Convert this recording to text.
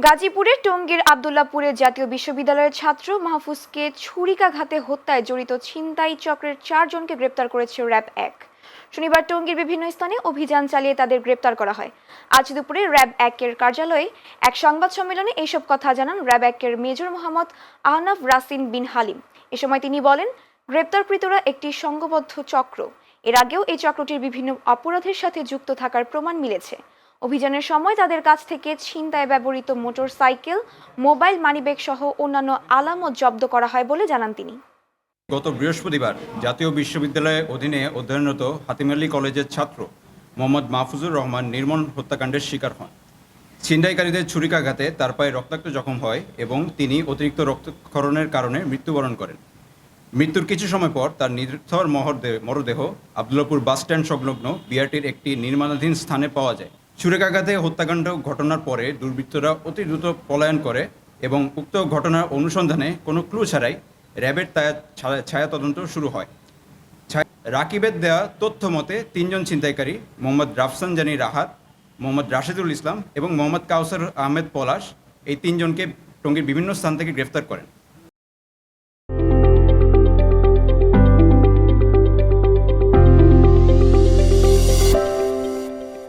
গাজীপুরের টঙ্গীর আব্দুল্লাহপুরে জাতীয় বিশ্ববিদ্যালয়ের ছাত্র মাহফুজকে ছুরিকাঘাতে হত্যায় জড়িত ছিনতাই চক্রের 4 জনকে গ্রেপ্তার করেছে র্যাব 1। শনিবার টঙ্গীর বিভিন্ন স্থানে অভিযান চালিয়ে তাদের গ্রেপ্তার করা হয়। আজ দুপুরে র্যাব 1 এর কার্যালয়ে এক সংবাদ সম্মেলনে এইসব কথা জানান র্যাব 1 এর মেজর মোহাম্মদ আহনাফ রাসিন বিন হালিম। এ সময় তিনি বলেন, গ্রেপ্তারকৃতরা একটি সংঘবদ্ধ চক্র। এর আগেও এই চক্রটির বিভিন্ন অপরাধের সাথে যুক্ত থাকার প্রমাণ মিলেছে। অভিযানের সময় তাদের কাছ থেকে ছিনতাইয়ে ব্যবহৃত মোটরসাইকেল, মোবাইল মানিব্যাগ সহ অন্যান্য আলামত জব্দ করা হয় বলে জানান তিনি। গত বৃহস্পতিবার জাতীয় বিশ্ববিদ্যালয়ের অধীনে অধ্যয়নরত হাতিম আলী কলেজের ছাত্র মোহাম্মদ মাহফুজুর রহমান নির্মম হত্যাকাণ্ডের শিকার হন। ছিনতাইকারীদের ছুরিকাঘাতে তার পায়ে রক্তাক্ত জখম হয় এবং তিনি অতিরিক্ত রক্তক্ষরণের কারণে মৃত্যুবরণ করেন। মৃত্যুর কিছু সময় পর তার নিথর মরদেহ আব্দুল্লাহপুর বাসস্ট্যান্ড সংলগ্ন বিআরটির একটি নির্মাণাধীন স্থানে পাওয়া যায়। ছুরিকাঘাতে হত্যাকাণ্ড ঘটনার পরে দুর্বৃত্তরা অতি দ্রুত পলায়ন করে এবং উক্ত ঘটনার অনুসন্ধানে কোনো ক্লু ছাড়াই র্যাবের ছায়া তদন্ত শুরু হয়। রাকিবের দেওয়া তথ্য মতে 3 জন ছিনতাইকারী মোহাম্মদ রাফসানজানি রাহাত, মোহাম্মদ রাশেদুল ইসলাম এবং মোহাম্মদ কাউসার আহমেদ পলাশ এই 3 জনকে টঙ্গীর বিভিন্ন স্থান থেকে গ্রেফতার করেন।